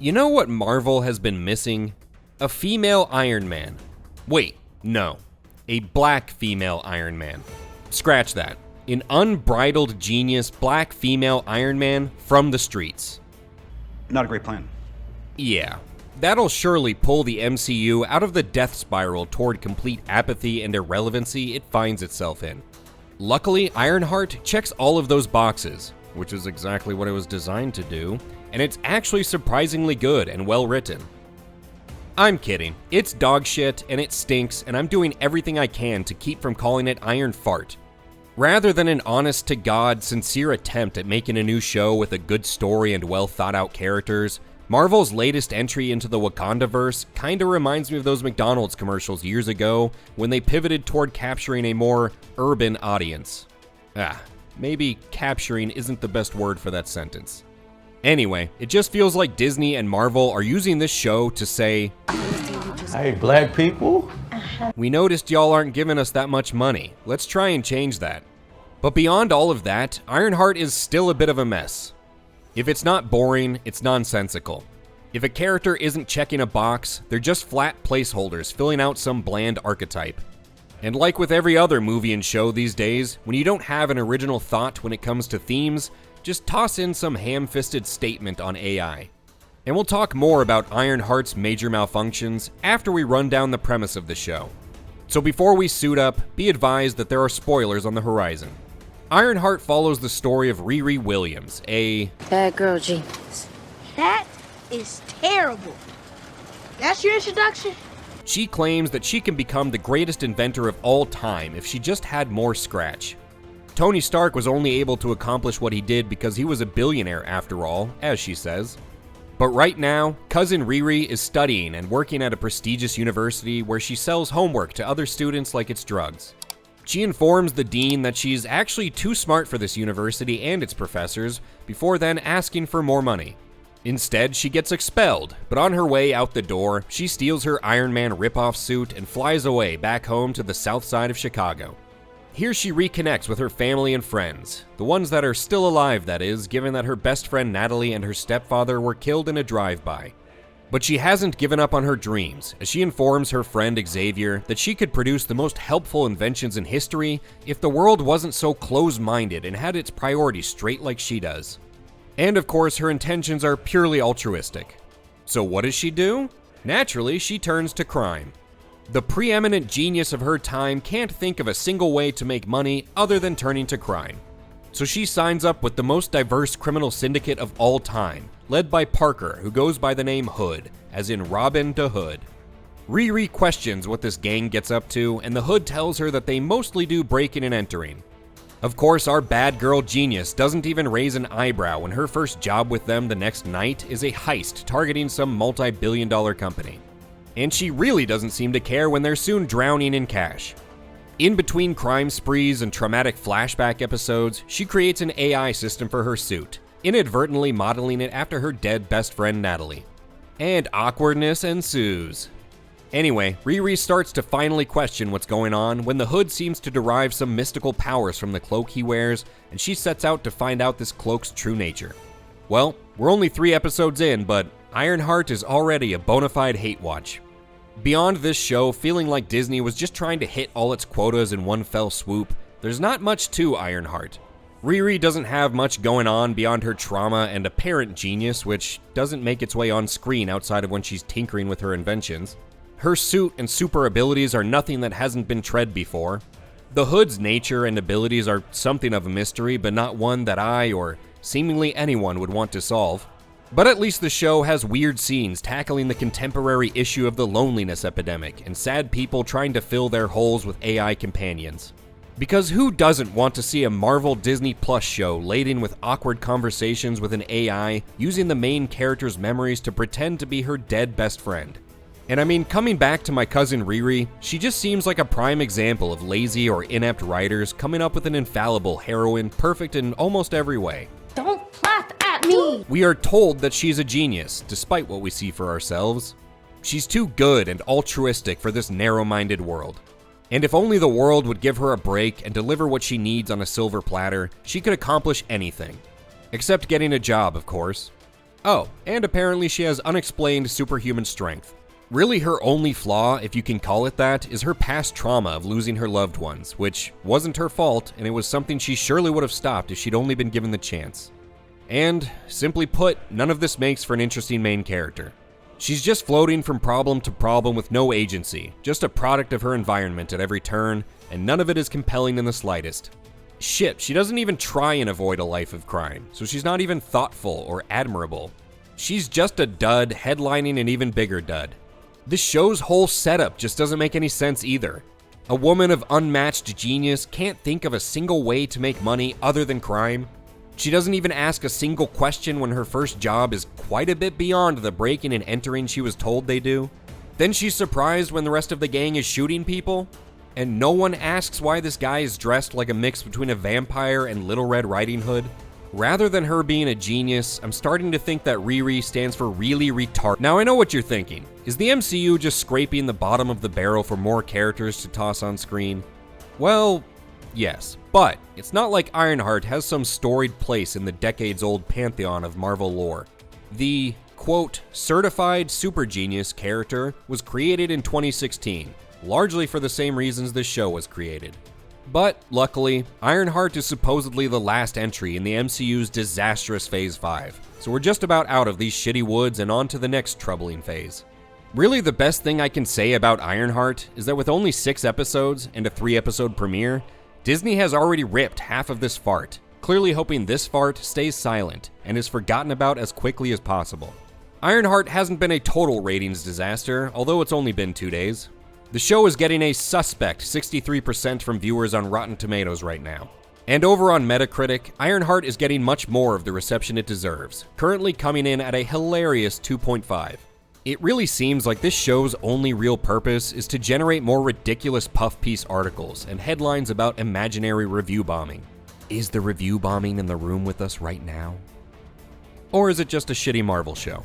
You know what Marvel has been missing? A female Iron Man. Wait, no. A black female Iron Man. Scratch that. An unbridled genius black female Iron Man from the streets. Not a great plan. Yeah. That'll surely pull the MCU out of the death spiral toward complete apathy and irrelevancy it finds itself in. Luckily, Ironheart checks all of those boxes, which is exactly what it was designed to do, and it's actually surprisingly good and well written. I'm kidding. It's dog shit, and it stinks, and I'm doing everything I can to keep from calling it Iron Fart. Rather than an honest-to-God, sincere attempt at making a new show with a good story and well-thought-out characters, Marvel's latest entry into the Wakandaverse kinda reminds me of those McDonald's commercials years ago when they pivoted toward capturing a more urban audience. Maybe capturing isn't the best word for that sentence. Anyway, it just feels like Disney and Marvel are using this show to say, "Hey, black people, we noticed y'all aren't giving us that much money. Let's try and change that." But beyond all of that, Ironheart is still a bit of a mess. If it's not boring, it's nonsensical. If a character isn't checking a box, they're just flat placeholders filling out some bland archetype. And like with every other movie and show these days, when you don't have an original thought when it comes to themes, just toss in some ham-fisted statement on AI. And we'll talk more about Ironheart's major malfunctions after we run down the premise of the show. So before we suit up, be advised that there are spoilers on the horizon. Ironheart follows the story of Riri Williams, a bad girl genius. That is terrible. That's your introduction? She claims that she can become the greatest inventor of all time if she just had more scratch. Tony Stark was only able to accomplish what he did because he was a billionaire after all, as she says. But right now, cousin Riri is studying and working at a prestigious university where she sells homework to other students like it's drugs. She informs the dean that she's actually too smart for this university and its professors, before then asking for more money. Instead, she gets expelled, but on her way out the door, she steals her Iron Man ripoff suit and flies away back home to the south side of Chicago. Here she reconnects with her family and friends, the ones that are still alive, that is, given that her best friend Natalie and her stepfather were killed in a drive-by. But she hasn't given up on her dreams, as she informs her friend Xavier that she could produce the most helpful inventions in history if the world wasn't so close-minded and had its priorities straight like she does. And of course, her intentions are purely altruistic. So what does she do? Naturally, she turns to crime. The preeminent genius of her time can't think of a single way to make money other than turning to crime. So she signs up with the most diverse criminal syndicate of all time, led by Parker, who goes by the name Hood, as in Robin to Hood. Riri questions what this gang gets up to, and the Hood tells her that they mostly do breaking and entering. Of course, our bad girl genius doesn't even raise an eyebrow when her first job with them the next night is a heist targeting some multi-billion-dollar company. And she really doesn't seem to care when they're soon drowning in cash. In between crime sprees and traumatic flashback episodes, she creates an AI system for her suit, inadvertently modeling it after her dead best friend Natalie. And awkwardness ensues. Anyway, Riri starts to finally question what's going on when the Hood seems to derive some mystical powers from the cloak he wears, and she sets out to find out this cloak's true nature. Well, we're only 3 episodes in, but Ironheart is already a bona fide hate watch. Beyond this show feeling like Disney was just trying to hit all its quotas in one fell swoop, there's not much to Ironheart. Riri doesn't have much going on beyond her trauma and apparent genius, which doesn't make its way on screen outside of when she's tinkering with her inventions. Her suit and super abilities are nothing that hasn't been tread before. The Hood's nature and abilities are something of a mystery, but not one that I, or seemingly anyone, would want to solve. But at least the show has weird scenes tackling the contemporary issue of the loneliness epidemic and sad people trying to fill their holes with AI companions. Because who doesn't want to see a Marvel Disney Plus show laden with awkward conversations with an AI using the main character's memories to pretend to be her dead best friend? And I mean, coming back to my cousin Riri, she just seems like a prime example of lazy or inept writers coming up with an infallible heroine perfect in almost every way. Don't laugh at me! We are told that she's a genius, despite what we see for ourselves. She's too good and altruistic for this narrow-minded world. And if only the world would give her a break and deliver what she needs on a silver platter, she could accomplish anything. Except getting a job, of course. Oh, and apparently she has unexplained superhuman strength. Really, her only flaw, if you can call it that, is her past trauma of losing her loved ones, which wasn't her fault, and it was something she surely would have stopped if she'd only been given the chance. And, simply put, none of this makes for an interesting main character. She's just floating from problem to problem with no agency, just a product of her environment at every turn, and none of it is compelling in the slightest. Shit, she doesn't even try and avoid a life of crime, so she's not even thoughtful or admirable. She's just a dud headlining an even bigger dud. This show's whole setup just doesn't make any sense either. A woman of unmatched genius can't think of a single way to make money other than crime. She doesn't even ask a single question when her first job is quite a bit beyond the breaking and entering she was told they do. Then she's surprised when the rest of the gang is shooting people. And no one asks why this guy is dressed like a mix between a vampire and Little Red Riding Hood. Rather than her being a genius, I'm starting to think that Riri stands for really retarded. Now I know what you're thinking. Is the MCU just scraping the bottom of the barrel for more characters to toss on screen? Well, yes, but it's not like Ironheart has some storied place in the decades-old pantheon of Marvel lore. The, quote, certified super genius character was created in 2016, largely for the same reasons this show was created. But, luckily, Ironheart is supposedly the last entry in the MCU's disastrous Phase 5, so we're just about out of these shitty woods and on to the next troubling phase. Really, the best thing I can say about Ironheart is that with only 6 episodes and a 3-episode premiere, Disney has already ripped half of this fart, clearly hoping this fart stays silent and is forgotten about as quickly as possible. Ironheart hasn't been a total ratings disaster, although it's only been 2 days. The show is getting a suspect 63% from viewers on Rotten Tomatoes right now. And over on Metacritic, Ironheart is getting much more of the reception it deserves, currently coming in at a hilarious 2.5. It really seems like this show's only real purpose is to generate more ridiculous puff piece articles and headlines about imaginary review bombing. Is the review bombing in the room with us right now? Or is it just a shitty Marvel show?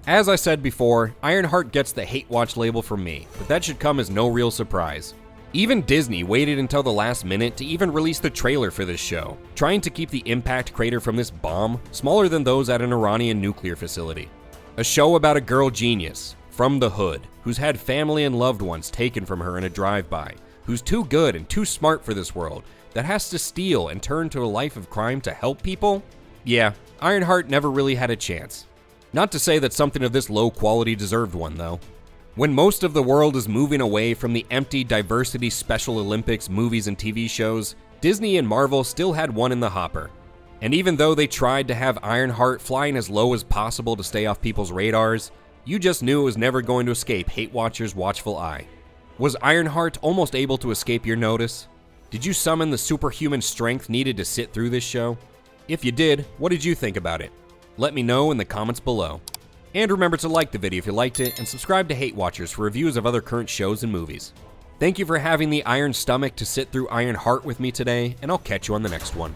As I said before, Ironheart gets the hate watch label from me, but that should come as no real surprise. Even Disney waited until the last minute to even release the trailer for this show, trying to keep the impact crater from this bomb smaller than those at an Iranian nuclear facility. A show about a girl genius, from the hood, who's had family and loved ones taken from her in a drive-by, who's too good and too smart for this world, that has to steal and turn to a life of crime to help people? Yeah, Ironheart never really had a chance. Not to say that something of this low quality deserved one, though. When most of the world is moving away from the empty diversity Special Olympics movies and TV shows, Disney and Marvel still had one in the hopper. And even though they tried to have Ironheart flying as low as possible to stay off people's radars, you just knew it was never going to escape HateWatchers' watchful eye. Was Ironheart almost able to escape your notice? Did you summon the superhuman strength needed to sit through this show? If you did, what did you think about it? Let me know in the comments below. And remember to like the video if you liked it, and subscribe to HateWatchers for reviews of other current shows and movies. Thank you for having the iron stomach to sit through Ironheart with me today, and I'll catch you on the next one.